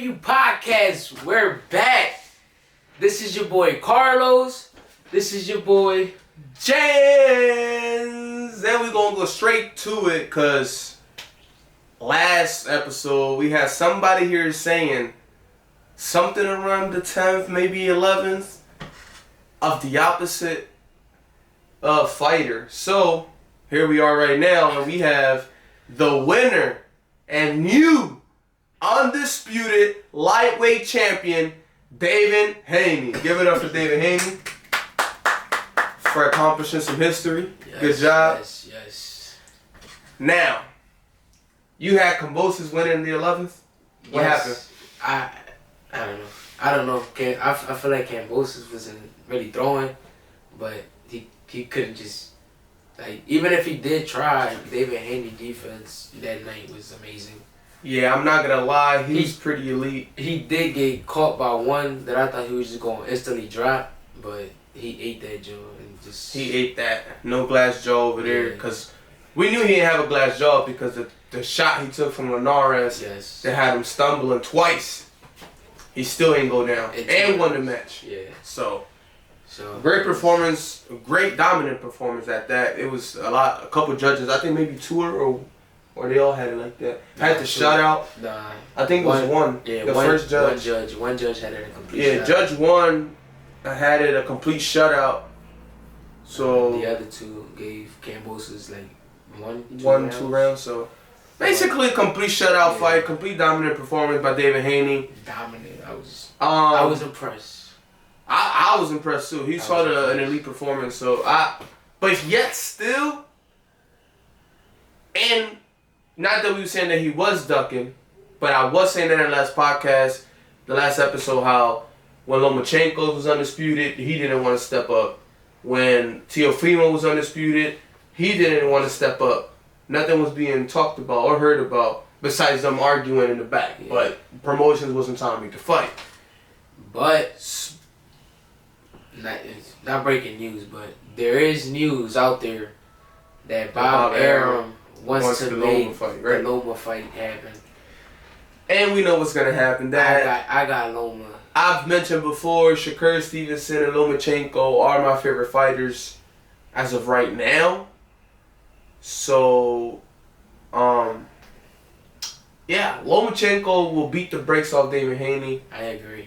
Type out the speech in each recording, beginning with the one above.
Piw Podcast. We're back. This is your boy Carlos. This is your boy Janz. Then we gonna go straight to it, cause last episode we had somebody here saying something around the 10th, maybe 11th of the opposite fighter. So here we are right now, and we have the winner and new undisputed lightweight champion, David Haney. Give it up for David Haney for accomplishing some history. Yes, Good job. Yes. Now, you had Kambosos winning in the 11th. What happened? I don't know. I feel like Kambosos wasn't really throwing, but he couldn't just, like, even if he did try, David Haney defense that night was amazing. Yeah, I'm not gonna lie, he was pretty elite. He did get caught by one that I thought he was just gonna instantly drop, but he ate that jaw and just. He ate that. No glass jaw over there, because we knew he didn't have a glass jaw because the shot he took from Linares that had him stumbling twice. He still ain't go down and won the match. Yeah. So great performance, great dominant performance at that. It was a couple judges, I think maybe two or they all had it like that. Had the shutout. Nah. I think it was one. Yeah, the first judge. One judge had it a complete shutout. Yeah, Judge one had it a complete shutout. So the other two gave Kambosos like two rounds. So basically a complete shutout fight, complete dominant performance by David Haney. Dominant. I was impressed. I was impressed too. He saw an elite performance. So but yet still, and not that we were saying that he was ducking, but I was saying that in the last podcast, the last episode, how when Lomachenko was undisputed, he didn't want to step up. When Teofimo was undisputed, he didn't want to step up. Nothing was being talked about or heard about besides them arguing in the back. Yeah. But promotions wasn't telling me to fight. But not breaking news, but there is news out there that Bob Arum wants to make the Loma fight happen. And we know what's gonna happen. I got Loma. I've mentioned before, Shakur Stevenson and Lomachenko are my favorite fighters as of right now. So, Lomachenko will beat the brakes off David Haney. I agree.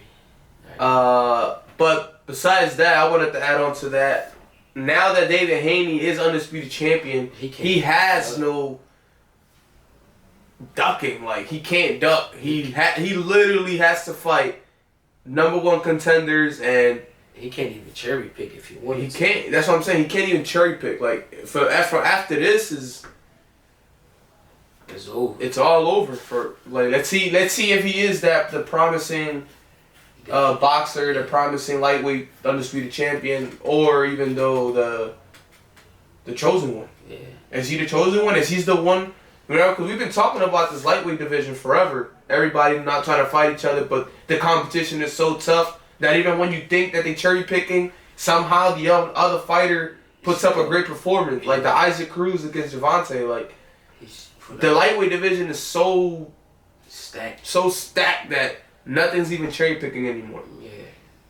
But besides that, I wanted to add on to that. Now that David Haney is undisputed champion, he has no ducking. Like, he can't duck. He literally has to fight number one contenders, and he can't even cherry pick if he wants. He can't. That's what I'm saying. He can't even cherry pick. Like, for after this it's over. It's all over for, like, let's see if he is the promising boxer, the promising lightweight undisputed champion, or even though the chosen one. Yeah. Is he the chosen one? Is he the one? You know, because we've been talking about this lightweight division forever. Everybody not trying to fight each other, but the competition is so tough that even when you think that they cherry picking, somehow the other fighter puts up a great performance. Like the Isaac Cruz against Javante. Like, the lightweight division is so stacked that nothing's even cherry picking anymore. Yeah.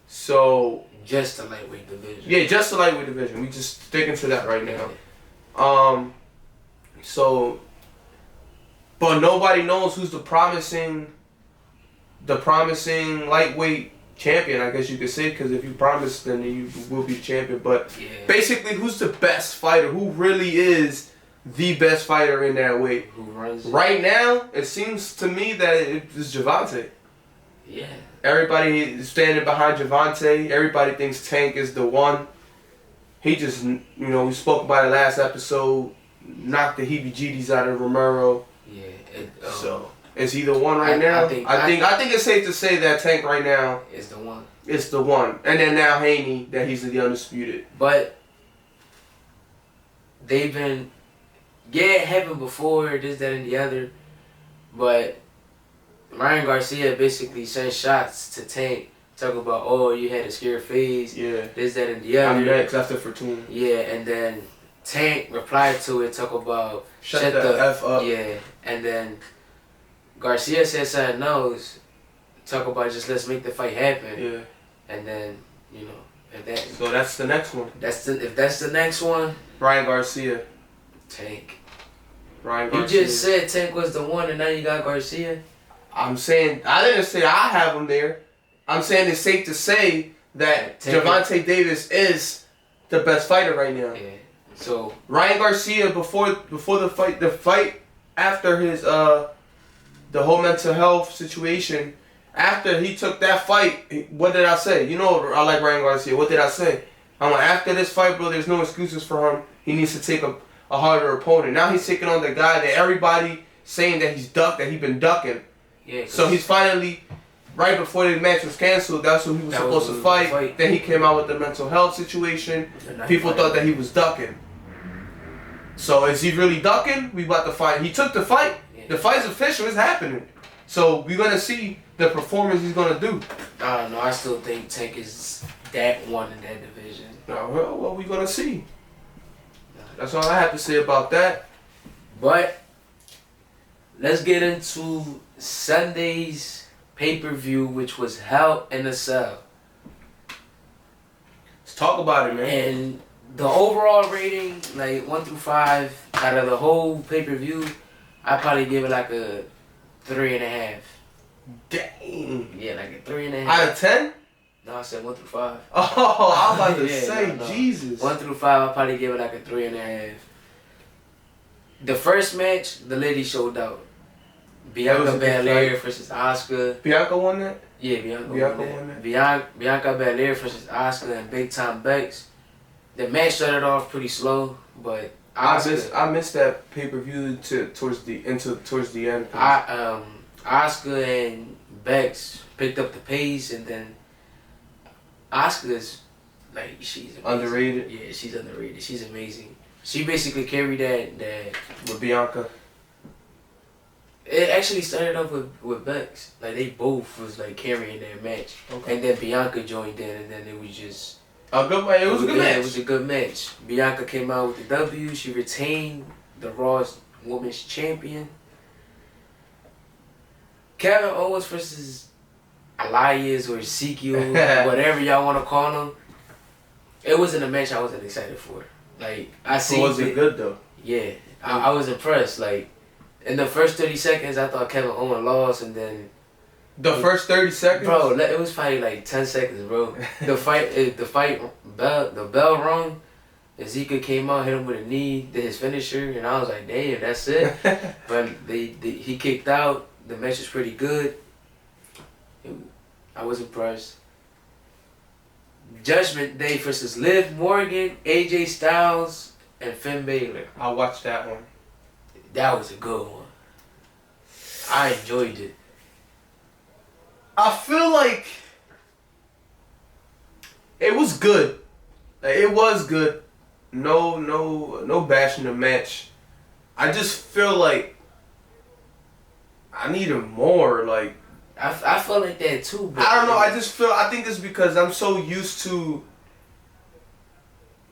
So just the lightweight division. Yeah, just the lightweight division. We just sticking to that right now. But nobody knows who's the promising lightweight champion, I guess you could say, because if you promise, then you will be champion. But basically, who's the best fighter? Who really is the best fighter in that weight? Who runs it? Right now, it seems to me that it's Javante. Yeah. Everybody is standing behind Javante. Everybody thinks Tank is the one. He just, we spoke about it last episode, knocked the heebie-jeebies out of Romero. Yeah. So is he the one right now? I think it's safe to say that Tank right now is the one. It's the one, and then now Haney, that he's the undisputed. But they've been, it happened before, this, that, and the other. But Ryan Garcia basically sent shots to Tank, talking about, oh, you had a scared face, this, that, and the other. I'm next after Fortuna. Yeah, and then Tank replied to it, talk about shut the F up. Yeah, and then Garcia said something else talk about just let's make the fight happen. Yeah. And then, you know, if that. So that's the next one. If that's the next one. Ryan Garcia. Tank. Ryan Garcia. You just said Tank was the one, and now you got Garcia. I'm saying I didn't say I have him there. I'm saying it's safe to say that Gervonta Davis is the best fighter right now. Yeah. So Ryan Garcia before the fight after his the whole mental health situation, after he took that fight, what did I say? You know I like Ryan Garcia. What did I say? I'm like, after this fight, bro, there's no excuses for him. He needs to take a harder opponent. Now he's taking on the guy that everybody saying that he's been ducking. Yeah. So he's finally, right before the match was canceled, that's who he was supposed to fight. Then he came out with the mental health situation. People thought that he was ducking. So is he really ducking? We about to fight. He took the fight. Yeah. The fight's official. It's happening. So we're going to see the performance he's going to do. I don't know. I still think Tank is that one in that division. Well, we're going to see. That's all I have to say about that. But let's get into Sunday's pay-per-view, which was Hell in a Cell. Let's talk about it, man. And the overall rating, like 1 through 5, out of the whole pay-per-view, I probably give it like a 3.5. Dang. Yeah, like a 3.5. Out of 10? No, I said 1 through 5. Oh, I was about to say, no. Jesus. 1 through 5, I'll probably give it like a 3.5. The first match, the lady showed out. Bianca Belair versus Asuka. Bianca won that? Yeah, Bianca won that. Bianca Belair versus Asuka and Big Time Bex. The match started off pretty slow, but Asuka, I missed that pay-per-view towards the end. Asuka and Bex picked up the pace, and then Asuka's like, she's amazing. Underrated. Yeah, she's underrated. She's amazing. She basically carried that with Bianca. It actually started off with Bex. Like, they both was like carrying that match. Okay. And then Bianca joined in, and then it was just a good match. It was a good match. It was a good match. Bianca came out with the W. She retained the Raw Women's Champion. Kevin Owens versus Elias or Ezekiel, whatever y'all want to call him. It wasn't a match I wasn't excited for. Like, I see. So was it good though? Yeah, I was impressed. Like, in the first 30 seconds, I thought Kevin Owens lost, and then the first 30 seconds, bro, it was probably like 10 seconds, bro. the bell rung. Ezekiel came out, hit him with a knee, did his finisher, and I was like, damn, that's it. But he kicked out. The match was pretty good. I was impressed. Judgment Day versus Liv Morgan, AJ Styles, and Finn Balor. I watched that one. That was a good one. I enjoyed it. I feel like it was good. It was good. No bashing the match. I just feel like I needed more. Like, I feel like that too. But I don't know. I think it's because I'm so used to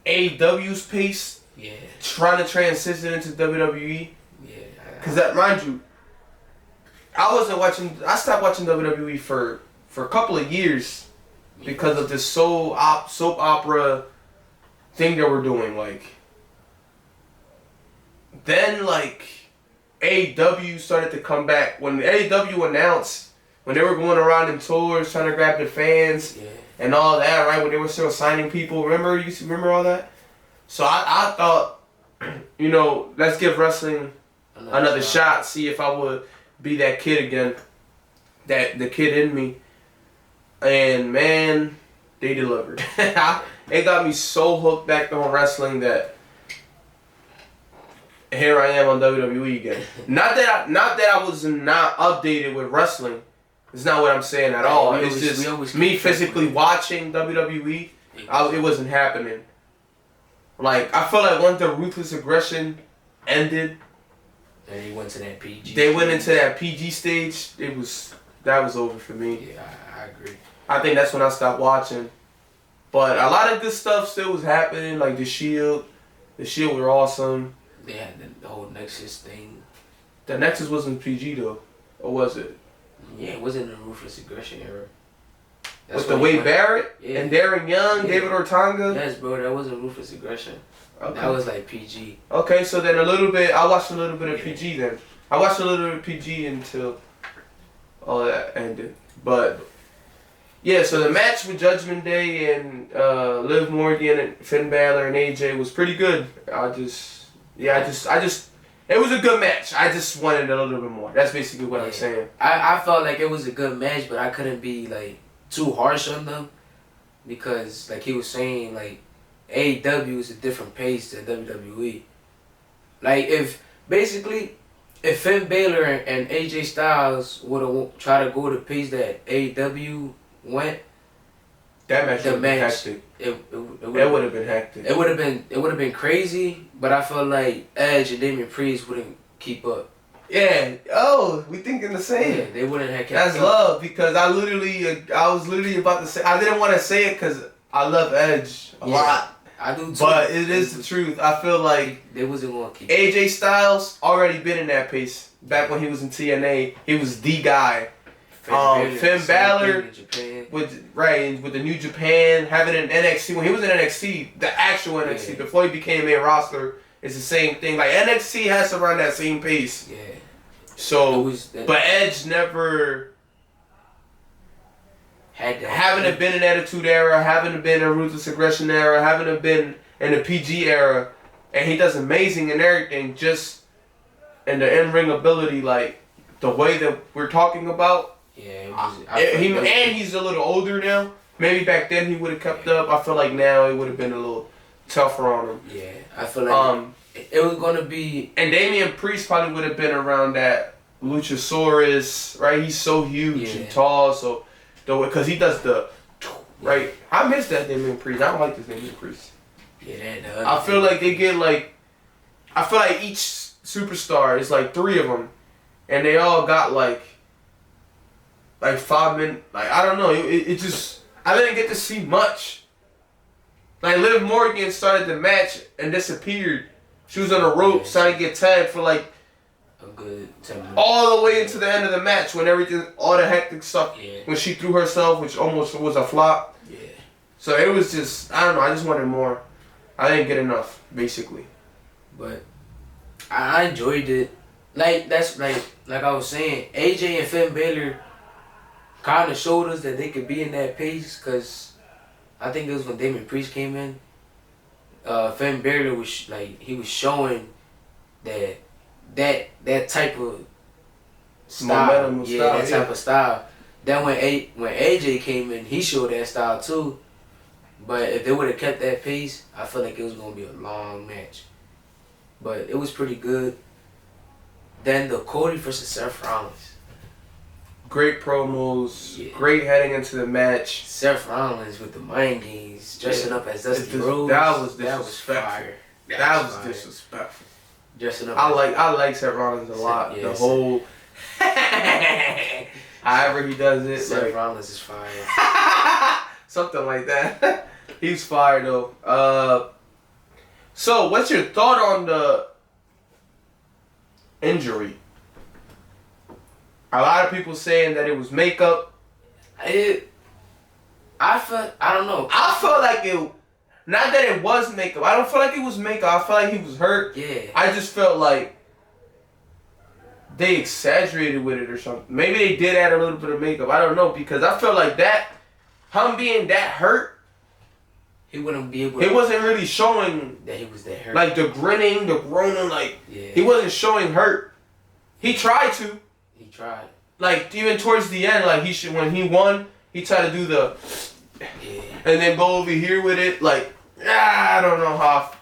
AEW's pace. Yeah. Trying to transition into WWE. Yeah. Because that, mind you, I stopped watching WWE for a couple of years because of this soap opera thing that we're doing. Like, then like AEW started to come back when AEW announced when they were going around in tours trying to grab the fans and all that, right? When they were still signing people, remember all that? So I thought, let's give wrestling another shot. See if I would be that kid again, the kid in me. And man, they delivered. It got me so hooked back on wrestling that here I am on WWE again. Not that I was not updated with wrestling. It's not what I'm saying at all. It's just me physically watching WWE. It wasn't happening. Like, I feel like once the Ruthless Aggression ended, and they went to that PG. They went into that PG stage. That was over for me. Yeah, I agree. I think that's when I stopped watching. But a lot of good stuff still was happening, like The Shield. The Shield were awesome. They had the whole Nexus thing. The Nexus wasn't PG though, or was it? Yeah, it wasn't a ruthless aggression era. With the Wade Barrett and Darren Young, David Ortega? Yes, bro, that wasn't ruthless aggression. Okay. That was like PG. Okay, so then I watched a little bit of PG then. I watched a little bit of PG until all that ended. But, yeah, so the match with Judgment Day and Liv Morgan and Finn Balor and AJ was pretty good. it was a good match. I just wanted a little bit more. That's basically what I'm saying. I felt like it was a good match, but I couldn't be, like, too harsh on them because, like he was saying, like, AEW is a different pace than WWE. Like, if Finn Balor and AJ Styles would have tried to go the pace that AEW went, that match would have been hectic. It would have been hectic. It would have been crazy, but I felt like Edge and Damian Priest wouldn't keep up. Yeah. Oh, we thinking the same. Yeah, they wouldn't have kept That's up. love because I was literally about to say, I didn't want to say it because I love Edge a lot. I do too. But it is the truth. I feel like they wasn't going to keep AJ Styles already been in that pace. Back when he was in TNA, he was the guy. Finn Balor with the New Japan, having an NXT. When he was in NXT, the actual NXT, before he became main roster, it's the same thing. Like NXT has to run that same pace. Yeah. So, but Edge never haven't been in Attitude Era, haven't been in Ruthless Aggression Era, haven't been in the PG era, and he does amazing and everything. Just in the in-ring ability, like the way that we're talking about. Yeah, he's a little older now. Maybe back then he would have kept up. I feel like now it would have been a little tougher on him. Yeah, I feel like it was gonna be. And Damian Priest probably would have been around that Luchasaurus, right? He's so huge and tall, so because he does the right. I miss that Damian Priest. I don't like this Damian Priest. Yeah, I feel like they get like. I feel like each superstar is like 3 of them, and they all got like 5 minutes. Like I don't know. It just I didn't get to see much. Like Liv Morgan started the match and disappeared. She was on the ropes trying to get tagged for like a good 10 minutes. All the way into the end of the match when all the hectic stuff, when she threw herself, which almost was a flop. Yeah. So it was just, I don't know, I just wanted more. I didn't get enough, basically. But I enjoyed it. Like that's like I was saying, AJ and Finn Balor kind of showed us that they could be in that pace because I think it was when Damian Priest came in. Finn Balor was like he was showing that type of style, type of style. Then when AJ came in, he showed that style too. But if they would have kept that pace, I feel like it was gonna be a long match. But it was pretty good. Then the Cody versus Seth Rollins. Great promos, great heading into the match. Seth Rollins with the mind games, dressing up as Dusty Rhodes. That was fire. That was disrespectful. Dressing up. I like Seth Rollins a lot. The whole, however he does it. Seth Rollins is fire. Something like that. He's fire though. So what's your thought on the injury? A lot of people saying that it was makeup. I don't know. I felt like it. Not that it was makeup. I don't feel like it was makeup. I felt like he was hurt. Yeah. I just felt like they exaggerated with it or something. Maybe they did add a little bit of makeup. I don't know because I felt like that. Him being that hurt. He wouldn't be able. It wasn't really showing that he was that hurt. Like the grinning, the groaning. Like he wasn't showing hurt. He tried to. He tried. Like even towards the end, like when he won, he tried to do the and then go over here with it. Like I don't know how.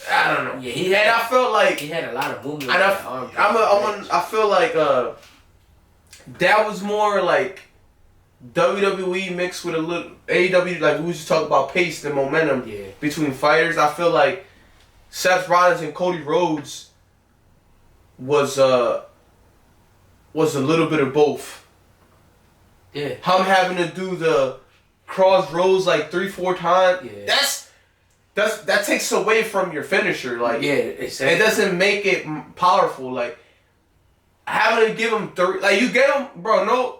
I don't know. Yeah, I felt like he had a lot of movement. And I feel like that was more like WWE mixed with a little AEW. Like we just talk about pace and momentum between fighters. I feel like Seth Rollins and Cody Rhodes was a little bit of both. Yeah. Him having to do the cross roads like 3-4 times. Yeah. That takes away from your finisher. Like exactly. It doesn't make it powerful. Like having to give him 3, like you get him, bro.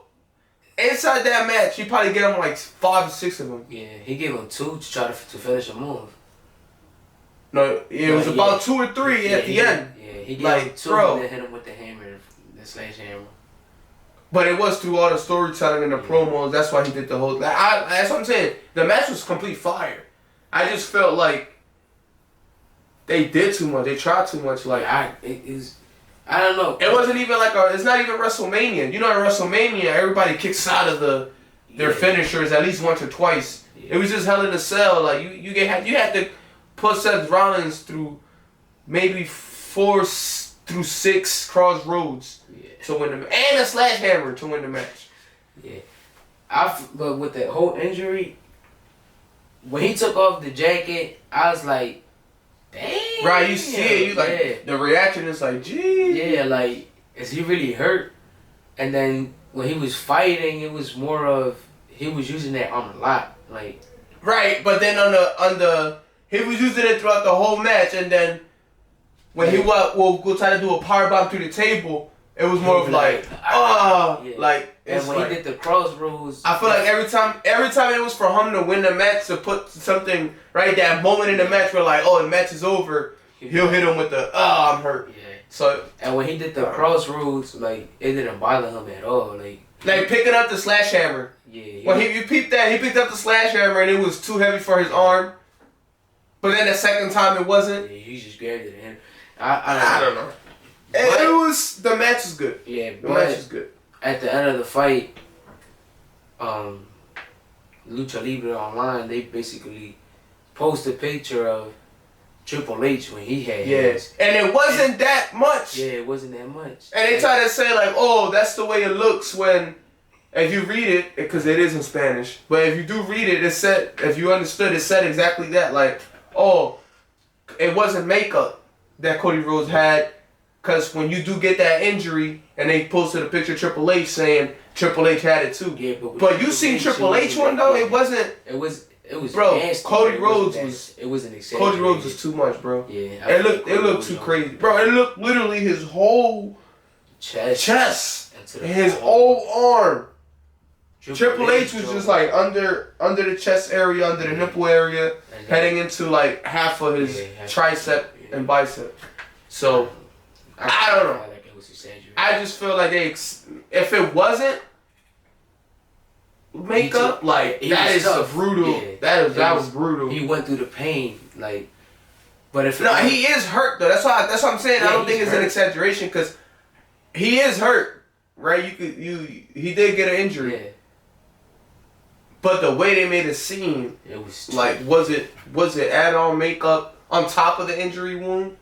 inside that match, he probably gave him like 5 or 6 of them. Yeah, he gave him 2 to try to finish him off. No, it was about 2 or 3 at the end. Yeah, he gave him 2 and then hit him with the hammer, the sledgehammer. But it was through all the storytelling and the promos. That's why he did the whole. That's what I'm saying. The match was complete fire. I just felt like they did too much. They tried too much. Like I don't know. It wasn't even like it's not even WrestleMania. You know, at WrestleMania, everybody kicks out of their finishers at least once or twice. Yeah. It was just Hell in a Cell. Like you had to put Seth Rollins through maybe 4 through 6 crossroads to win the match, and a sledgehammer to win the match. Yeah, but with that whole injury, when he took off the jacket, I was like, damn. Right, you see it, you like the reaction is like, gee. Yeah, like, is he really hurt? And then when he was fighting, it was more of he was using that arm a lot, like. Right, but then on the he was using it throughout the whole match, and then when he will try to do a powerbomb through the table, it was more of like, like. And when he did the crossroads, I feel like every time it was for him to win the match, to put something right, that moment in the match where like, oh, the match is over, he'll hit him with the I'm hurt. Yeah. So and when he did the crossroads, like it didn't bother him at all, like picking up the sledgehammer. Yeah. When you peeped that, he picked up the sledgehammer and it was too heavy for his arm. But then the second time it wasn't. Yeah, he just grabbed it and I don't know. The match was good. Yeah, the match was good. At the end of the fight, Lucha Libre Online, they basically posted a picture of Triple H when he had his. And it wasn't that much. Yeah, it wasn't that much. And they try to say like, oh, that's the way it looks when, if you read it, because it is in Spanish, but if you do read it, it said, if you understood, it said exactly that. Like, oh, it wasn't makeup that Cody Rhodes had. Because when you do get that injury, and they posted a picture of Triple H saying Triple H had it too. Yeah, but you seen Triple H one though? It wasn't. It was. Bro, nasty, Cody Rhodes was. It was an exaggeration. Cody Rhodes was too much, bro. Yeah. It looked too crazy, bro. It looked literally his whole chest, and his whole arm. Triple H was just like under the chest area, under the nipple area, heading into like half of his tricep and bicep. So. I don't know. I just feel like if it wasn't makeup, like that is a brutal. Yeah, that was brutal. He went through the pain, like. But if he is hurt though. That's what I'm saying. I don't think it's an exaggeration because he is hurt, right? He did get an injury. Yeah. But the way they made it seem, it was like was it add-on makeup on top of the injury wound?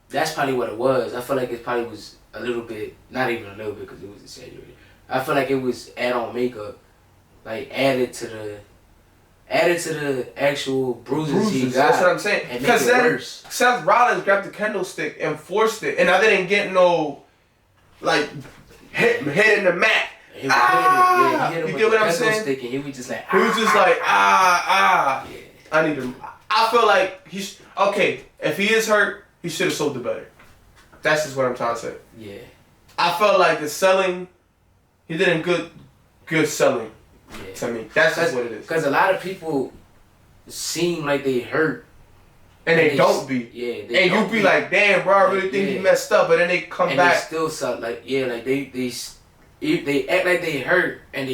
That's probably what it was. I feel like it probably was a little bit, not even a little bit because it was exaggerated. I feel like it was add-on makeup, like added to the actual bruises he got. That's what I'm saying. Because then Seth Rollins grabbed the kendo stick and forced it, and I didn't get no like hit in the mat. He hit him you get what I'm saying? Stick and he was just like he was just like Yeah. I need him. I feel like he's okay. If he is hurt, he should have sold it better. That's just what I'm trying to say. Yeah. I felt like the selling, he did good selling to me. That's just what it is. Because a lot of people seem like they hurt. And they don't be. Yeah. And you be like, damn, bro, I really think he messed up. But then they come back. And they still sell, like, like they act like they hurt. And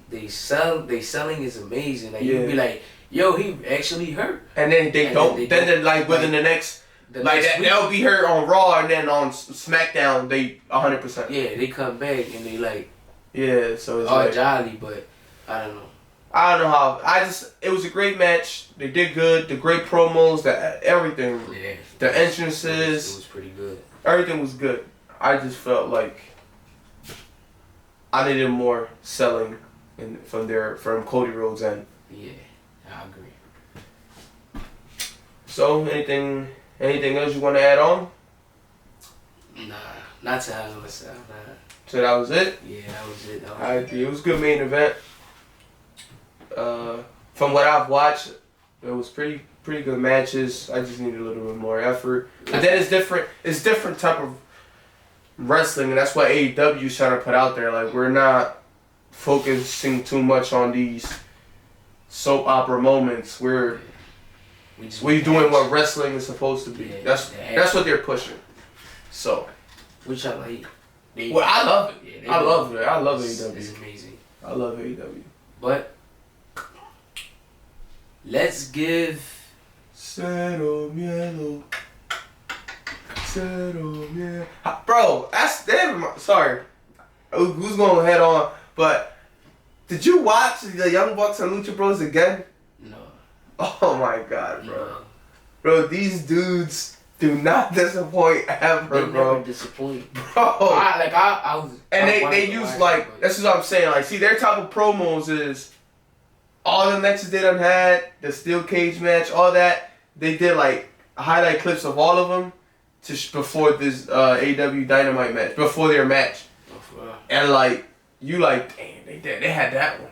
they selling is amazing. Like, you be like, yo, he actually hurt. And then they don't. Then like within the next... Like they'll be hurt on Raw and then on SmackDown they 100%. Yeah, they come back and they like. Yeah, so it's all like, jolly, but I don't know. I don't know how. It was a great match. They did good. The great promos, everything. Yeah. The entrances. It was pretty good. Everything was good. I just felt like I needed more selling from Cody Rhodes' end. Yeah, I agree. So anything else you want to add on? Nah, not to have myself. Nah. So that was it? Yeah, that was it. I agree. It was a good main event. From what I've watched, it was pretty good matches. I just needed a little bit more effort. But then it's different. It's different type of wrestling, and that's what AEW is trying to put out there. Like we're not focusing too much on these soap opera moments where we're doing what wrestling is supposed to be. Yeah, that's what they're pushing. So, which I like. Well, I love it. Yeah, I love it. I love AEW. It's amazing. I love AEW. But let's give Cero miedo. Cero miedo. Bro, that's damn. Sorry, who's gonna head on? But did you watch the Young Bucks and Lucha Bros again? no. Oh my god, bro. No. Bro, these dudes do not disappoint ever, They bro. never disappoint. Bro. I was. And I wanted they to use watch like, it, but- that's what I'm saying. Like, see, their type of promos is all the matches they done had, the steel cage match, all that. They did like highlight clips of all of them before this AW Dynamite match, before their match. And like, you like, damn, they had that one.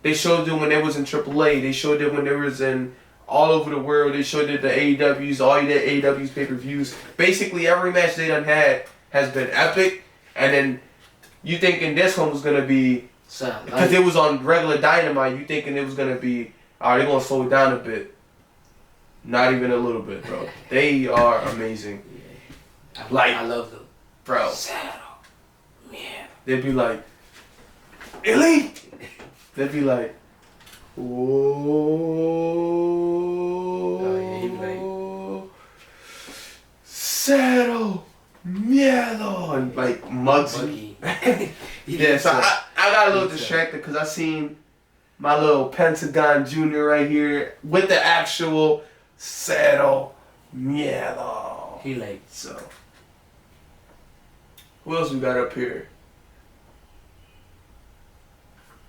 They showed it when they was in AAA. They showed it when they was in all over the world. They showed it the AEWs, all the AEWs pay-per-views. Basically, every match they done had has been epic. And then you thinking this one was gonna be, because it was on regular Dynamite, you thinking it was gonna be, alright, they're gonna slow it down a bit. Not even a little bit, bro. They are amazing. Yeah. I love them. Bro. Saddle. Yeah. They'd be like, Elite! They'd be like, whoa. Oh, yeah, he'd be like, Cero miedo. And like, Muggsy. Yeah, so I got a little distracted because I seen my little Pentagon Jr. right here with the actual Cero miedo. He like, So, who else we got up here?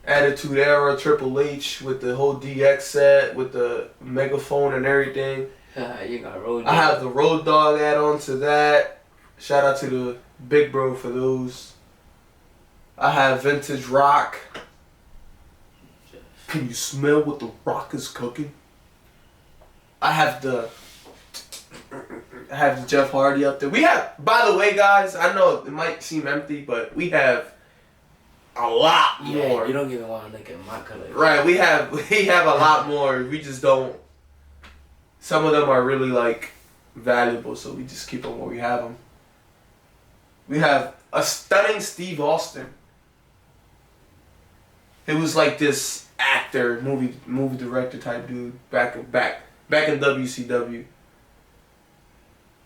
Attitude Era, Triple H with the whole DX set, with the megaphone and everything. you got Road Dogg. I have the Road Dogg add on to that. Shout out to the Big Bro for those. I have Vintage Rock. Can you smell what the Rock is cooking? I have the Jeff Hardy up there. We have, by the way, guys, I know it might seem empty, but we have a lot more. You don't even want to look at my color. Right, we have a lot more. We just don't. Some of them are really like valuable, so we just keep them where we have them. We have a stunning Steve Austin. It was like this actor, movie director type dude back in WCW.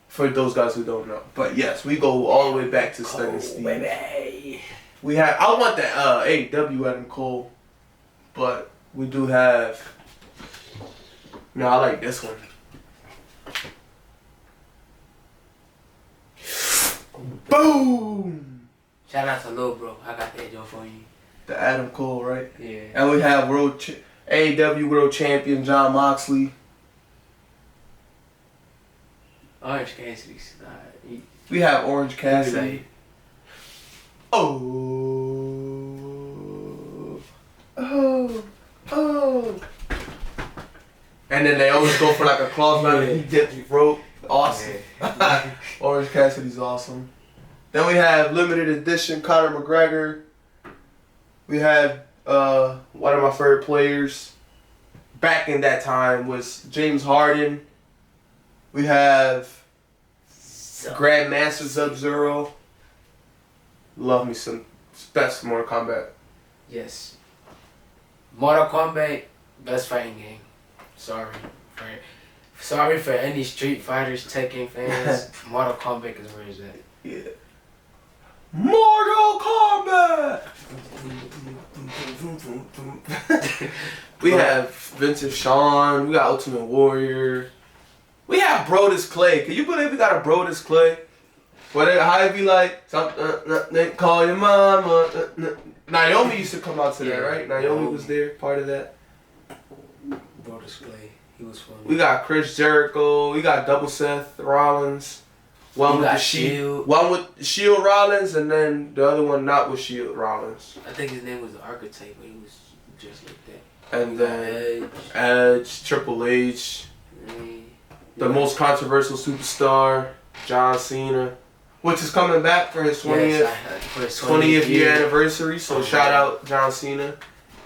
For those guys who don't know, but yes, we go all the way back to stunning Steve. Baby. We have. I want that AEW Adam Cole, but we do have. No, I like this one. Boom! Shout out to Lil Bro. I got that joke for you. The Adam Cole, right? Yeah. And we have AEW World Champion Jon Moxley. Orange Cassidy's. We have Orange Cassidy. Like, Oh. And then they always go for like a clothesline and he dips rope. Awesome. Yeah. Orange Cassidy's awesome. Then we have limited edition Conor McGregor. We have one of my favorite players back in that time was James Harden. We have Grandmaster Sub-Zero. Love me some best Mortal Kombat. Yes. Mortal Kombat, best fighting game. Sorry for any Street Fighters, Tekken fans. Mortal Kombat is where it's at. Yeah. Mortal Kombat! We have Vincent Shawn. We got Ultimate Warrior. We have Brodus Clay. Can you believe we got a Brodus Clay? How it be like, call your mama. Naomi used to come out to that, right? Naomi was there, part of that. Brodus Clay, he was funny. We got Chris Jericho. We got Double Seth Rollins. One with the Shield. One with Shield Rollins, and then the other one not with Shield Rollins. I think his name was the Archetype, but he was just like that. And then Edge, Triple H, the most controversial superstar, John Cena. which is coming back for his 20th, Yes, for his 20th year anniversary. So Oh, shout man. out John Cena,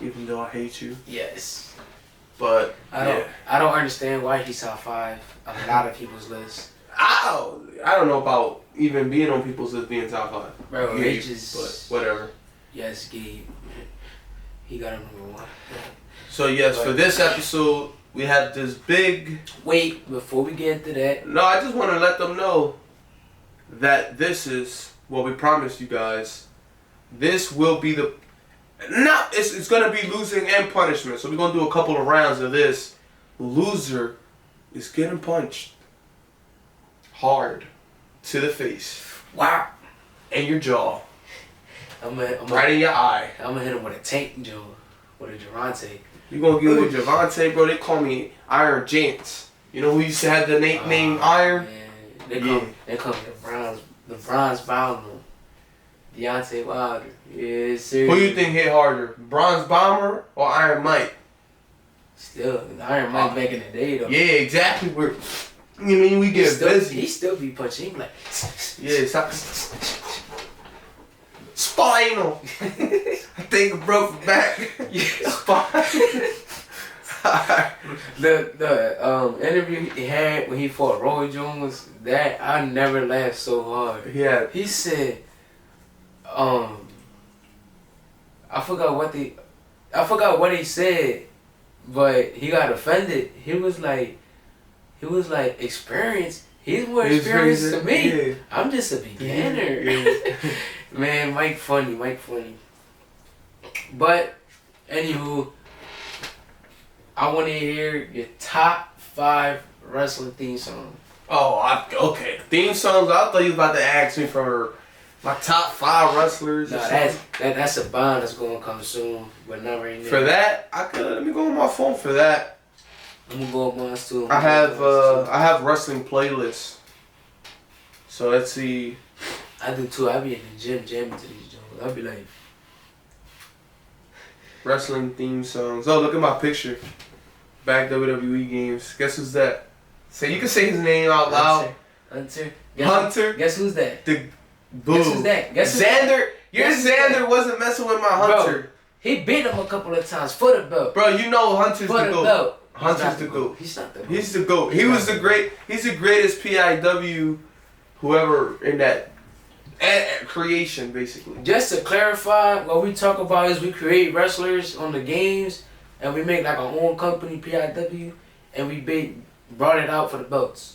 even though I hate you. Yes. But I don't understand why he's top 5 on a lot of people's lists. I don't know about even being on people's list being top 5. Bro, Gabe, they just... but whatever. Yes, Gabe. He got a number 1. So yes, for this episode, we have this big... Wait, before we get into that... No, I just want to let them know that this is what we promised you guys. This will be the... No, it's going to be losing and punishment. So we're going to do a couple of rounds of this. Loser is getting punched hard to the face. Wow. And your jaw. I'm Right in your eye. gonna hit him with a tank, Joe. With a Durante. You gonna give me Javante, bro? They call me Iron Janz. You know who used to have the name Iron? Man. They call me the Bronze Bomber. Deontay Wilder. Yeah, seriously. Who you think hit harder, Bronze Bomber or Iron Mike? Still, Iron Mike back in the day though. Yeah, exactly. You mean we get busy? He still be punching. He be like, Yeah, stop. Spinal. I think I broke my back. Spinal. the interview he had when he fought Roy Jones, that I never laughed so hard. Yeah. He said, I forgot what he said, but he got offended. He was like, experience. He's more experienced than me. Yeah. I'm just a beginner. Yeah. Man, Mike funny. But, anywho, I want to hear your top 5 wrestling theme songs. Oh, okay. Theme songs. I thought you was about to ask me for my top 5 wrestlers. No, that's a bond that's gonna come soon, but not right now. For that, let me go on my phone for that. I'm gonna go up mine too. I have wrestling playlists. So let's see. I do too. I be in the gym jamming to these songs. I'll be like, Wrestling theme songs. Oh, look at my picture. Back WWE games. Guess who's that? So you can say his name out loud. Hunter. Hunter. Guess who's that? The boo. Guess who's that? Guess who's Xander. Your Guess who's Xander that? wasn't messing with my Hunter. Bro, he beat him a couple of times for the belt. Bro, you know Hunter's For the the GOAT. belt. Hunter's the GOAT. He's not the GOAT. He's the GOAT. He's the greatest PIW whoever in that creation, basically. Just to clarify, what we talk about is we create wrestlers on the games, and we make like our own company, PIW, and we brought it out for the belts.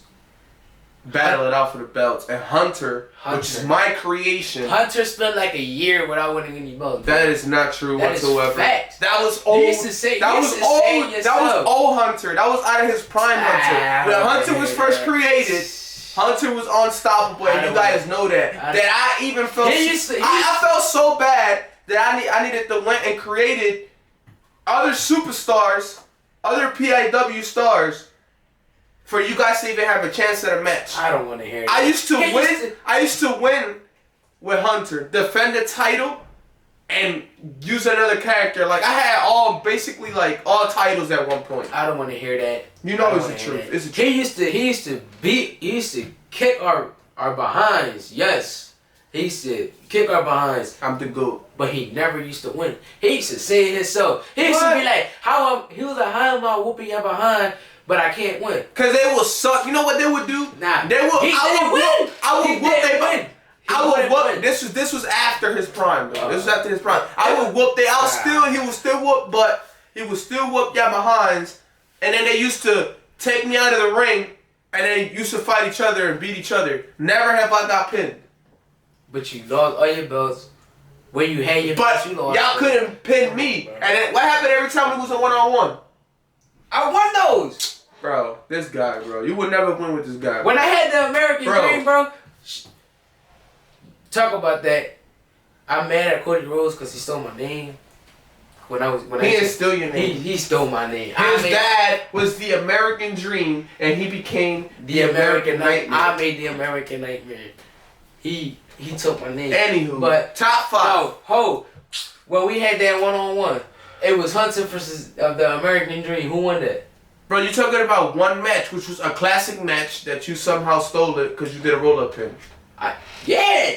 Battle it out for the belts. And Hunter, which is my creation. Hunter spent like a year without winning any belts. That is not true That is whatsoever. fact. That was old. You used to say That was old Hunter. That was out of his prime Hunter. When Hunter was first created, Hunter was unstoppable, and you guys know that. I even felt I felt so bad that I needed to went and created other superstars, other PIW stars, for you guys to even have a chance at a match. I don't want to hear that. I used to win with Hunter, defend the title, and use another character. Like I had all titles at one point. I don't want to hear that. You know it's the truth. It's the truth. He used to kick our behinds. Yes. He used to kick our behinds. I'm the GOAT. But he never used to win. He used to say it himself. He used to be like, how am I whooping your behind, but I can't win? Cause they will suck. You know what they would do? Nah. This was after his prime, though. This was after his prime. I would whoop he would still whoop, but he would still whoop y'all behinds. And then they used to take me out of the ring, and they used to fight each other and beat each other. Never have I got pinned. But you lost all your belts. When you had your belts, you lost. Y'all couldn't pin me. And then what happened every time we was a one-on-one? I won those. Bro, this guy, bro. You would never win with this guy. When I had the American Dream, bro. Talk about that. I'm mad at Cody Rhodes because he stole my name. He didn't steal your name. He stole my name. His dad was the American Dream, and he became the American Nightmare. I made the American Nightmare. He took my name. Anywho, but top 5. When we had that one-on-one, it was Hunter versus the American Dream. Who won that? Bro, you're talking about one match, which was a classic match that you somehow stole it because you did a roll-up pin. Yeah.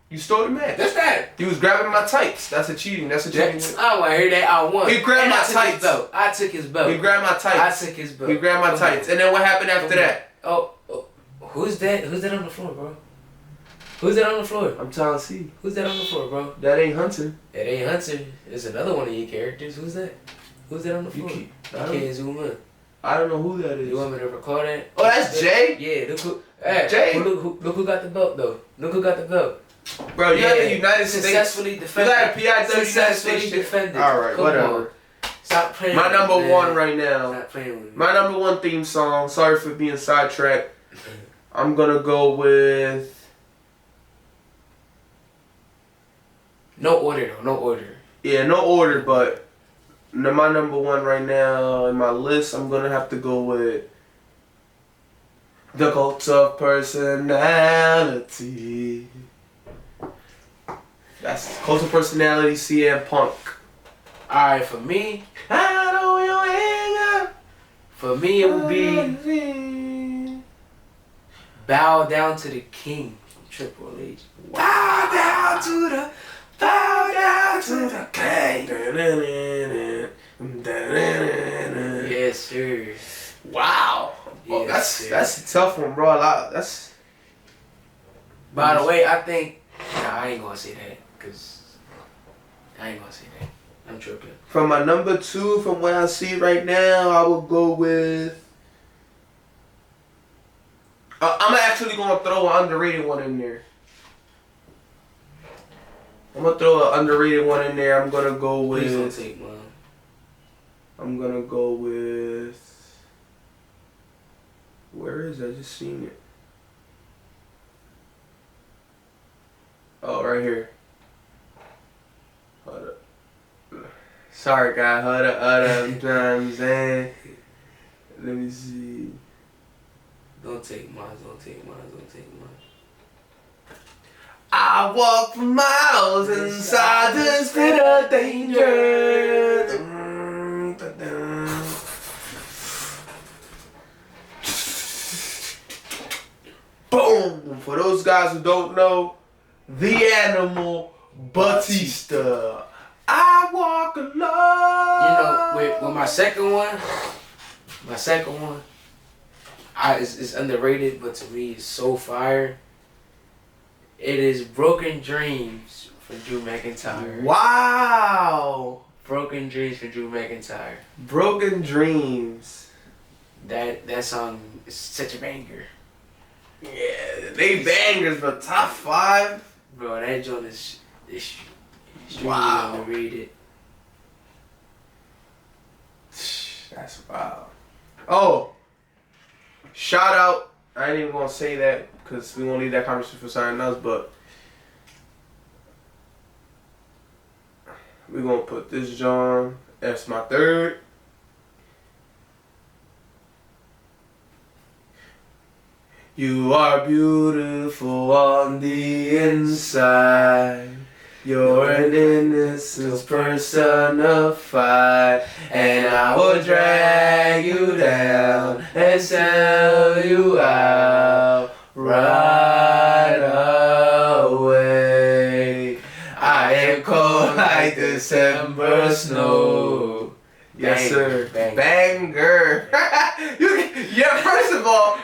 You stole the match. That's that. He was grabbing my tights. That's a cheating. That's a cheating. I don't want to hear that. I won. He grabbed my tights. I took his belt. He grabbed my tights. I took his belt. He grabbed my tights. And then what happened after that? Oh, who's that? Who's that on the floor, bro? Who's that on the floor? I'm trying to see. Who's that on the floor, bro? That ain't Hunter. It ain't Hunter. It's another one of your characters. Who's that? Who's that on the floor? You can't zoom in. I don't know who that is. You want me to record that? Oh, that's Jay? Yeah, look who. Hey, Jay? Look who got the belt, though. Look who got the belt. Bro, you got the United States. Successfully defended. You got a PIW Successfully defended. Alright, Come whatever. on. Stop playing My with me, number man. one right now. Stop playing with me. My number one theme song. Sorry for being sidetracked. I'm gonna go with. No order, though. No order. Yeah, no order, but my number one right now in my list, I'm gonna have to go with The Cult of Personality. That's Cult of Personality, CM Punk. Alright, for me, I know you ain't for me it would be Bow Down to the King from Triple H. Bow down to the King. Yes, sir. Wow. Oh, Yes, that's a tough one, bro. That's. By the way, I think I ain't gonna say that because I ain't gonna say that. I'm tripping. From my number two, from what I see right now, I will go with. I'm actually gonna throw an underrated one in there. I'm gonna throw an underrated one in there. I'm gonna go with. Please don't take mine. I'm gonna go with. Where is it? I just seen it. Oh, right here. Hold up. Sorry, guy. Hold up. I'm trying to say. Let me see. Don't take mine. Don't take mine. Don't take mine. I walk for miles inside this pit of danger. Boom! For those guys who don't know, the Animal Batista. I walk alone. You know, with my second one, it's underrated, but to me, it's so fire. It is Broken Dreams for Drew McIntyre. Wow! Broken Dreams for Drew McIntyre. Broken Dreams. That song is such a banger. Yeah, they bangers, but top 5? Bro, that joint is extremely Wow. underrated. That's wild. Oh, shout out. I ain't even gonna say that because we won't leave that conversation for something else, but we're gonna put this John as my third. You are beautiful on the inside. You're an innocence personified, and I will drag you down and sell you out right away. I am cold like December snow. Yes, sir. Banger. Yeah, first of all,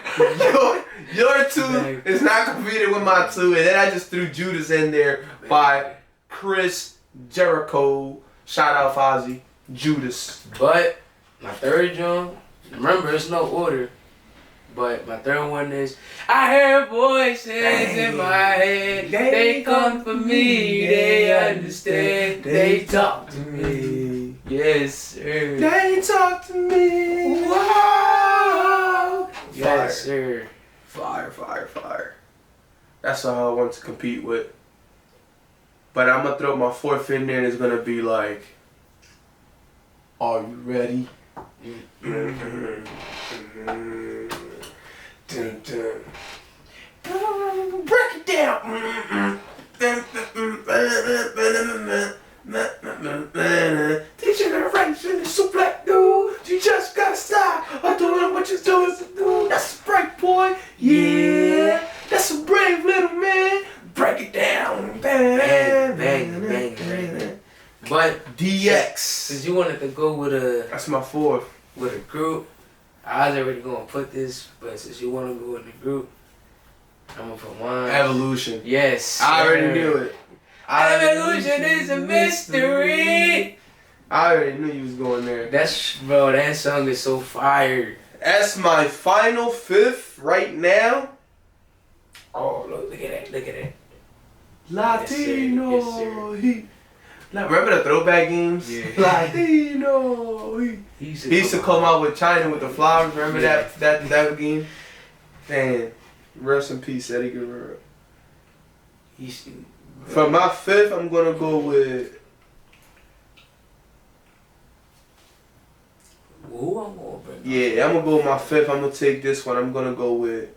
your two is not competing with my two, and then I just threw Judas in there by Chris Jericho. Shout out Fozzy. Judas. But my third joint, remember it's no order, but my third one is I hear voices in my head. They come for me, they understand, they talk to me. Yes, sir. They talk to me. Wow. Yes, sir. Fire. That's all I want to compete with. But I'm going to throw my fourth in there and it's going to be like, are you ready? Break it down. Degeneration is so black, dude. You just gotta stop. I'm doing what you're doing, dude. That's a break, boy. Yeah, that's a brave little man. DX. Since you wanted to go with That's my fourth. With a group, I was already gonna put this, but since you want to go in the group, I'm gonna put one. Evolution. Yes. I already knew it. Evolution is a mystery. I already knew you was going there. That song is so fire. That's my final fifth right now. Oh, look at that. Latino. Yes, sir. Remember the throwback games? Yeah. Latino. He used to come out with China with the flowers. Remember that game? And rest in peace, Eddie Guerrero. For my fifth, I'm gonna go with. Who I'm gonna bring? Yeah, I'm gonna go with my fifth. I'm gonna take this one. I'm gonna go with.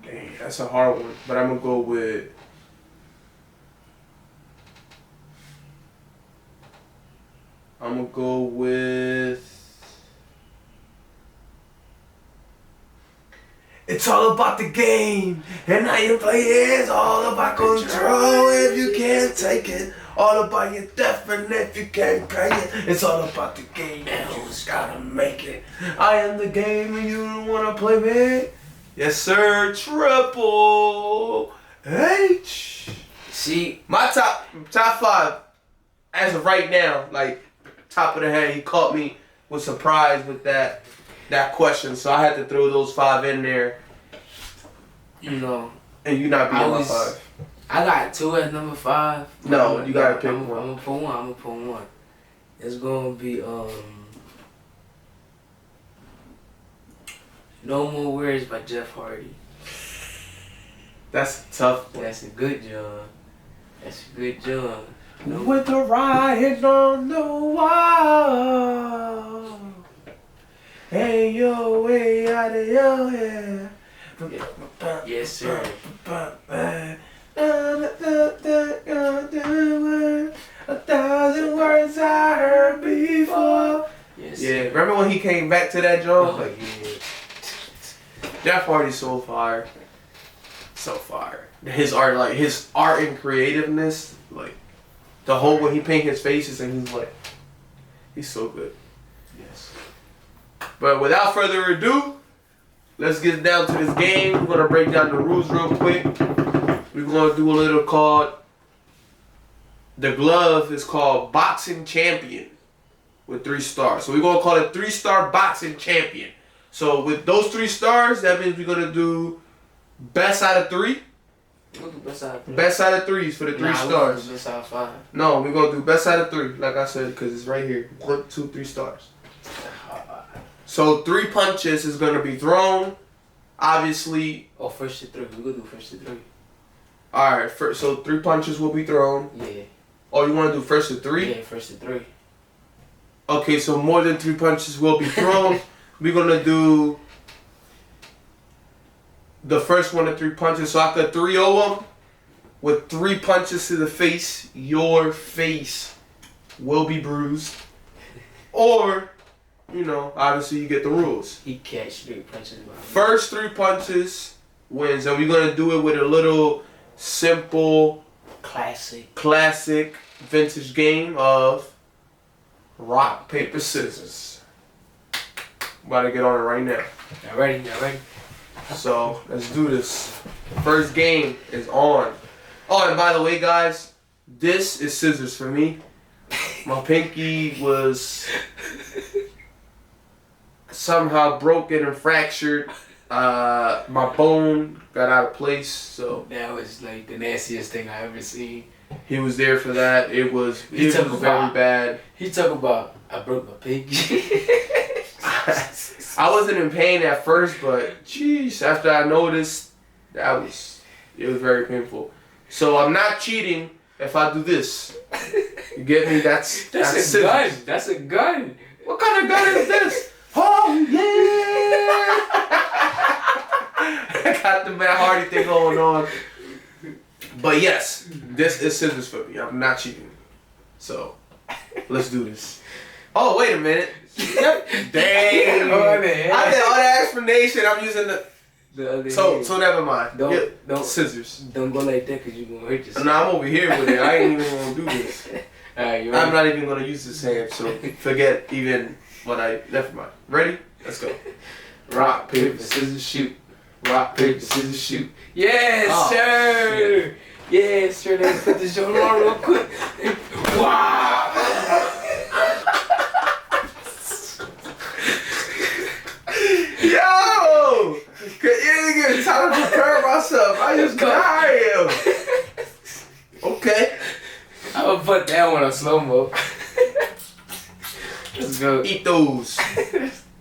Dang, that's a hard one. But I'm gonna go with. I'm gonna go with. It's all about the game, and how you play it. It's all about control if you can't take it. All about your death, and if you can't pay it. It's all about the game, and you just gotta make it. I am the game, and you don't wanna play me. Yes, sir. Triple H. See, my top five, as of right now, like top of the head, he caught me with surprise with that question, so I had to throw those five in there. You know. And you not being my five. I got two at number 5. No, you gotta pick one. I'm gonna put one. It's gonna be No More Words by Jeff Hardy. That's a tough one. That's a good job. No. With the riding on the wall. Hey, yo, way out of your head. Yes, sir. 1,000 words I heard before. Yes, yeah, sir. remember when he came back to that joint? Oh, Like, yeah. Jeff Hardy's so fire. So fire. His art and creativeness, like, the whole when he paint his faces and he's like, he's so good. Yes. But without further ado, let's get down to this game. We're gonna break down the rules real quick. We're gonna do a little called. The glove is called Boxing Champion with 3 stars. So we're gonna call it 3-star Boxing Champion. So with those 3 stars, that means we're gonna do best out of 3. We'll do best out of 3. Best out of 3s for the 3 stars. We'll do best out of 5. No, we're gonna do best out of 3, like I said, because it's right here. 1, 2, 3 stars. So 3 punches is gonna be thrown. Obviously. Oh, first to 3. We're gonna do first to 3. Alright, so 3 punches will be thrown. Yeah. Oh, you wanna do first to 3? Yeah, first to 3. Okay, so more than 3 punches will be thrown. We're gonna do the first 1 to 3 punches. So I could 3-0 them with 3 punches to the face. Your face will be bruised. Or, you know, obviously you get the rules. He catch 3 punches. First 3 punches wins. And we're gonna do it with a little simple, classic vintage game of rock, paper, scissors. About to get on it right now. Y'all ready? So, let's do this. First game is on. Oh, and by the way, guys, this is scissors for me. My pinky was somehow broken and fractured. My bone got out of place, so. That was like the nastiest thing I ever seen. He was there for that. It was very bad. He talked about, I broke my pinky. I wasn't in pain at first, but jeez, after I noticed, it was very painful. So I'm not cheating if I do this. You get me? That's a scissors. gun. That's a gun. What kind of gun is this? Oh yeah! I got the Matt Hardy thing going on. But yes, this is scissors for me. I'm not cheating. So let's do this. Oh, wait a minute. Dang. I did all that explanation. I'm using the. The other So hand. so never mind. Don't scissors. Don't go like that because you're gonna hurt yourself. No, I'm over here with it. I ain't even gonna do this. Alright, you I'm ready? not even gonna use this hand, so forget even what I. Never mind. Ready? Let's go. Rock, paper, scissors, shoot. Rock, paper, scissors, shoot. Yes, Oh, sir. Yes, sir. Let's put this on real quick. Wow. Yo! You didn't give me time to prepare myself. I just died. Okay. I'm gonna put that one on slow mo. Let's go. Eat those.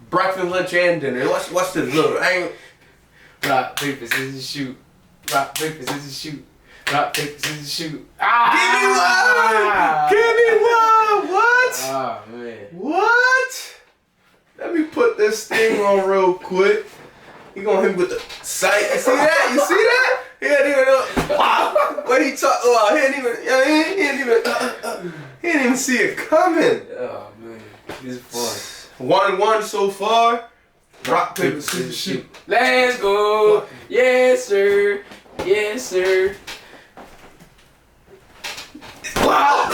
Breakfast, lunch, and dinner. What's this? Look, I ain't. Rock, paper, scissors, shoot. Rock, paper, scissors, shoot. Rock, paper, scissors, shoot. Give me one! What? Oh, man. What? Let me put this thing on real quick. He gonna hit me with the sight. You see that? You see that? He didn't even what he talk about. He didn't even see it coming. Oh, man. This is fun. 1-1 so far. Rock, paper, scissors, shoot. Let's go. Yes, sir. Yes, sir. Wow.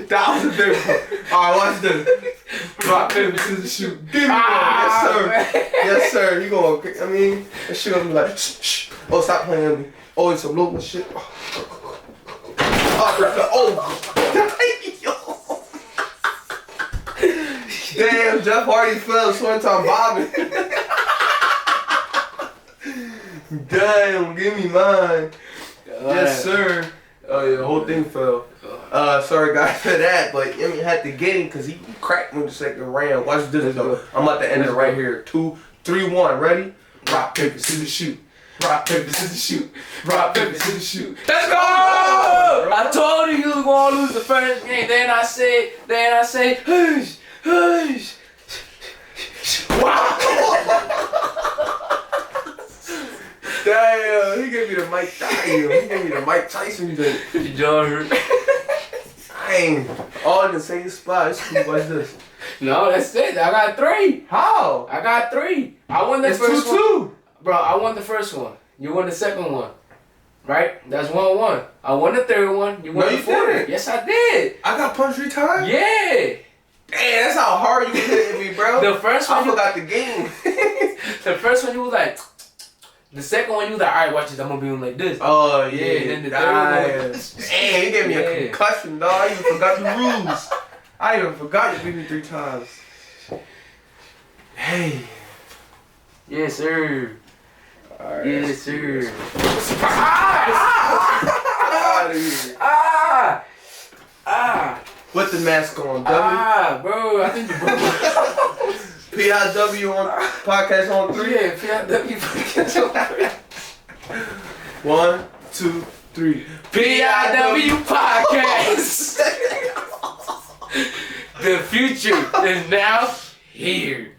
That was a different. Alright, watch this. Rock, paper, scissors, shoot. Give me one. Yes, sir. Man. Yes, sir. You gonna, I mean, that shit gonna be like, shh, shh. Oh, stop playing with me. Oh, it's some local shit. Damn, Jeff Hardy fell one time bobbing. Damn, give me mine. Yes, sir. Oh yeah, the whole thing fell. Sorry guys for that, but I mean, had to get him because he cracked me the second round. Watch this though. I'm about to end it right here. 2, 3, 1. Ready? Rock, paper, scissors, shoot. Rock, paper, scissors, shoot. Rock, paper, scissors, shoot. Let's go! I told you was gonna lose the first game. Then I say, hush, hush. Wow! Damn, he gave me the Mike Tyson. He gave me the Mike Tyson thing. Your jaw hurt. Dang, all in the same spot. It's cool. What's this? No, that's it. I got 3. How? I got 3. I won the It's first 2-2. one. Bro, I won the first one. You won the second one. Right? That's 1-1. I won the third one. You won No, the you fourth. didn't. Yes, I did. I got punched 3 times? Yeah. Damn, that's how hard you was hitting me, bro. The first one, I forgot the game. the first one you was like, the second one you was like, alright, watch this, I'm gonna be on like this. Oh, yeah. Then the third one. Damn, he gave me a concussion, dog. I even forgot the rules. I even forgot you beat me 3 times. Hey. Yes, sir. Alright. Yes, sir. Out of here. Put the mask on, W. Bro, I think you broke PIW on podcast on 3. Yeah, PIW podcast on 3. 1, 2, 3. PIW podcast. The future is now here.